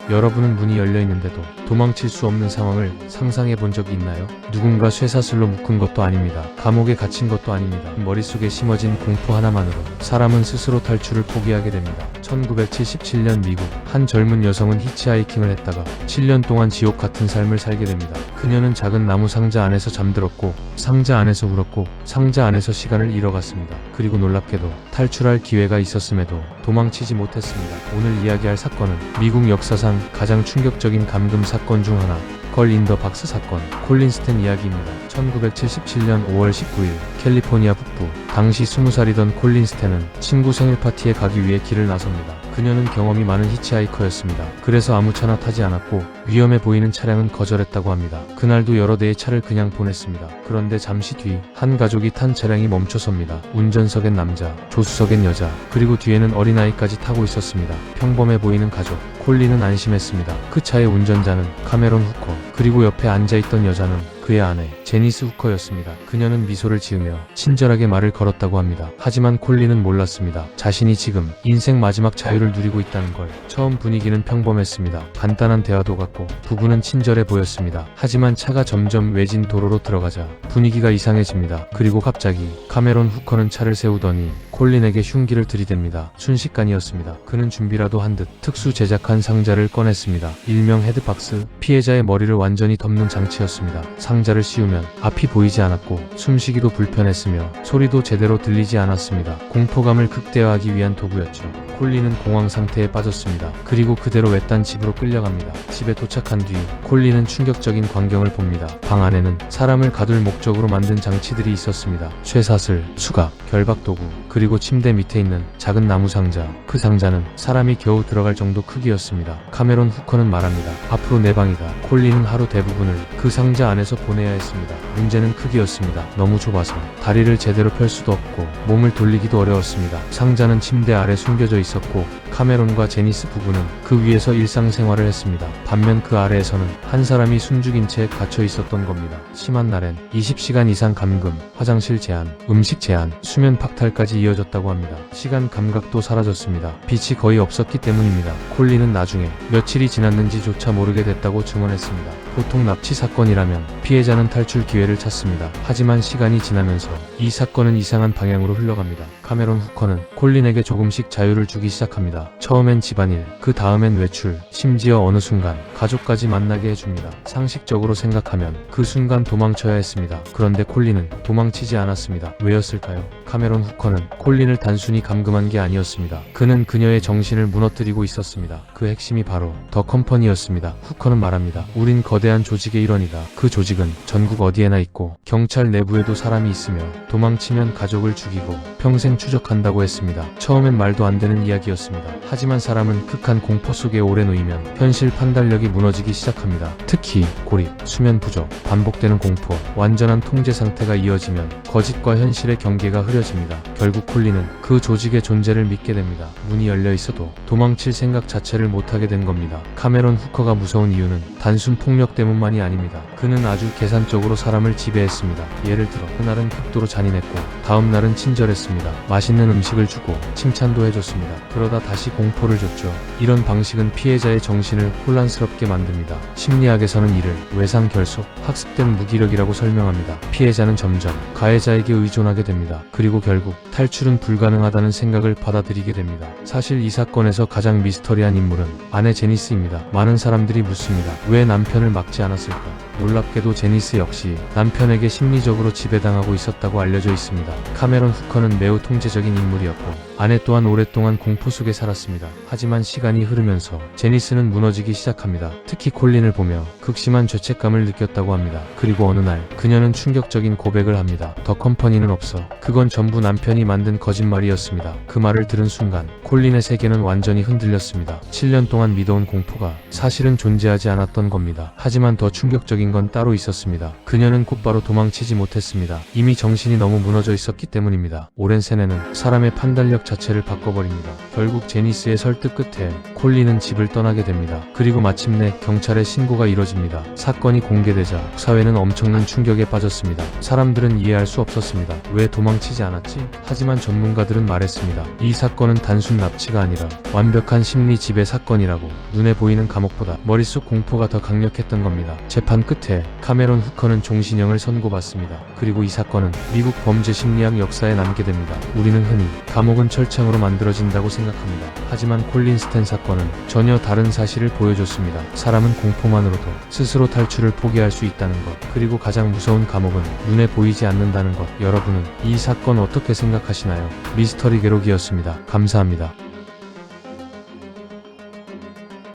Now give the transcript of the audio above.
여러분은 문이 열려 있는데도 도망칠 수 없는 상황을 상상해 본 적이 있나요? 누군가 쇠사슬로 묶은 것도 아닙니다. 감옥에 갇힌 것도 아닙니다. 머릿속에 심어진 공포 하나만으로 사람은 스스로 탈출을 포기하게 됩니다. 1977년 미국 한 젊은 여성은 히치하이킹을 했다가 7년 동안 지옥 같은 삶을 살게 됩니다. 그녀는 작은 나무 상자 안에서 잠들었고 상자 안에서 울었고 상자 안에서 시간을 잃어갔습니다. 그리고 놀랍게도 탈출할 기회가 있었음에도 도망치지 못했습니다. 오늘 이야기할 사건은 미국 역사상 가장 충격적인 감금 사건 중 하나, 걸 인 더 박스 사건, 콜린 스텐 이야기입니다. 1977년 5월 19일 캘리포니아 북부, 당시 20살이던 콜린 스텐은 친구 생일 파티에 가기 위해 길을 나섭니다. 그녀는 경험이 많은 히치하이커였습니다. 그래서 아무 차나 타지 않았고 위험해 보이는 차량은 거절했다고 합니다. 그날도 여러 대의 차를 그냥 보냈습니다. 그런데 잠시 뒤 한 가족이 탄 차량이 멈춰섭니다. 운전석엔 남자, 조수석엔 여자, 그리고 뒤에는 어린아이까지 타고 있었습니다. 평범해 보이는 가족. 콜린은 안심했습니다. 그 차의 운전자는 카메론 후커, 그리고 옆에 앉아있던 여자는 그의 아내 제니스 후커였습니다. 그녀는 미소를 지으며 친절하게 말을 걸었다고 합니다. 하지만 콜린은 몰랐습니다. 자신이 지금 인생 마지막 자유를 누리고 있다는 걸. 처음 분위기는 평범했습니다. 간단한 대화도 같고 부부는 친절해 보였습니다. 하지만 차가 점점 외진 도로로 들어가자 분위기가 이상해집니다. 그리고 갑자기 카메론 후커는 차를 세우더니 콜린에게 흉기를 들이댑니다. 순식간이었습니다. 그는 준비라도 한 듯 특수 제작한 상자를 꺼냈습니다. 일명 헤드박스, 피해자의 머리를 완전히 덮는 장치였습니다. 상자를 씌우면 앞이 보이지 않았고 숨쉬기도 불편했으며 소리도 제대로 들리지 않았습니다. 공포감을 극대화하기 위한 도구였죠. 콜린은 공황 상태에 빠졌습니다. 그리고 그대로 외딴 집으로 끌려갑니다. 집에 도착한 뒤 콜린은 충격적인 광경을 봅니다. 방 안에는 사람을 가둘 목적으로 만든 장치들이 있었습니다. 쇠사슬, 수갑, 결박도구, 그리고 침대 밑에 있는 작은 나무 상자. 그 상자는 사람이 겨우 들어갈 정도 크기였습니다. 카메론 후커는 말합니다. 앞으로 내 방이다. 콜린은 하루 대부분을 그 상자 안에서 보내야 했습니다. 문제는 크기였습니다. 너무 좁아서 다리를 제대로 펼 수도 없고 몸을 돌리기도 어려웠습니다. 상자는 침대 아래 숨겨져 있었고 카메론과 제니스 부부는 그 위에서 일상생활을 했습니다. 반면 그 아래에서는 한 사람이 숨죽인 채 갇혀 있었던 겁니다. 심한 날엔 20시간 이상 감금, 화장실 제한, 음식 제한, 수면 박탈까지 이어졌다고 합니다. 시간 감각도 사라졌습니다. 빛이 거의 없었기 때문입니다. 콜린은 나중에 며칠이 지났는지조차 모르게 됐다고 증언했습니다. 보통 납치 사건이라면 피해자는 탈출 기회를 찾습니다. 하지만 시간이 지나면서 이 사건은 이상한 방향으로 흘러갑니다. 카메론 후커는 콜린에게 조금씩 자유를 주기 시작합니다. 처음엔 집안일, 그 다음엔 외출, 심지어 어느 순간 가족까지 만나게 해줍니다. 상식적으로 생각하면 그 순간 도망쳐야 했습니다. 그런데 콜린은 도망치지 않았습니다. 왜였을까요? 카메론 후커는 콜린을 단순히 감금한 게 아니었습니다. 그는 그녀의 정신을 무너뜨리고 있었습니다. 그 핵심이 바로 더 컴퍼니였습니다. 후커는 말합니다. 우린 거대한 조직의 일원이다. 그 조직은 전국 어디에나 있고 경찰 내부에도 사람이 있으며 도망치면 가족을 죽이고 평생 추적한다고 했습니다. 처음엔 말도 안 되는 이야기였습니다. 하지만 사람은 극한 공포 속에 오래 놓이면 현실 판단력이 무너지기 시작합니다. 특히 고립, 수면 부족, 반복되는 공포, 완전한 통제 상태가 이어지면 거짓과 현실의 경계가 흐려집니다. 결국 콜린은 그 조직의 존재를 믿게 됩니다. 문이 열려 있어도 도망칠 생각 자체를 못하게 된 겁니다. 카메론 후커가 무서운 이유는 단순 폭력 때문만이 아닙니다. 그는 아주 계산적으로 사람을 지배했습니다. 예를 들어 그날은 극도로 잔인했고 다음 날은 친절했습니다. 맛있는 음식을 주고 칭찬도 해줬습니다. 그러다 다시 공포를 줬죠. 이런 방식은 피해자의 정신을 혼란스럽게 만듭니다. 심리학에서는 이를 외상결속, 학습된 무기력이라고 설명합니다. 피해자는 점점 가해자에게 의존하게 됩니다. 그리고 결국 탈출은 불가능하다는 생각을 받아들이게 됩니다. 사실 이 사건에서 가장 미스터리한 인물은 아내 제니스입니다. 많은 사람들이 묻습니다. 왜 남편을 막지 않았을까? 놀랍게도 제니스 역시 남편에게 심리적으로 지배당하고 있었다고 알려져 있습니다. 카메론 후커는 매우 통제적인 인물이었고 아내 또한 오랫동안 공포 속에 살았습니다. 하지만 시간이 흐르면서 제니스는 무너지기 시작합니다. 특히 콜린을 보며 극심한 죄책감을 느꼈다고 합니다. 그리고 어느 날 그녀는 충격적인 고백을 합니다. 더 컴퍼니는 없어. 그건 전부 남편이 만든 거짓말이었습니다. 그 말을 들은 순간 콜린의 세계는 완전히 흔들렸습니다. 7년 동안 믿어온 공포가 사실은 존재하지 않았던 겁니다. 하지만 더 충격적인 결정적인 건 따로 있었습니다. 그녀는 곧바로 도망치지 못했습니다. 이미 정신이 너무 무너져 있었기 때문입니다. 오랜 세뇌는 사람의 판단력 자체를 바꿔버립니다. 결국 제니스의 설득 끝에 콜린은 집을 떠나게 됩니다. 그리고 마침내 경찰에 신고가 이뤄집니다. 사건이 공개되자 사회는 엄청난 충격에 빠졌습니다. 사람들은 이해할 수 없었습니다. 왜 도망치지 않았지? 하지만 전문가들은 말했습니다. 이 사건은 단순 납치가 아니라 완벽한 심리 지배 사건이라고. 눈에 보이는 감옥보다 머릿속 공포가 더 강력했던 겁니다. 재판 끝에 카메론 후커는 종신형을 선고받습니다. 그리고 이 사건은 미국 범죄 심리학 역사에 남게 됩니다. 우리는 흔히 감옥은 철창으로 만들어진다고 생각합니다. 하지만 콜린 스탠 사건은 전혀 다른 사실을 보여줬습니다. 사람은 공포만으로도 스스로 탈출을 포기할 수 있다는 것, 그리고 가장 무서운 감옥은 눈에 보이지 않는다는 것. 여러분은 이 사건 어떻게 생각하시나요? 미스터리 게록이었습니다. 감사합니다.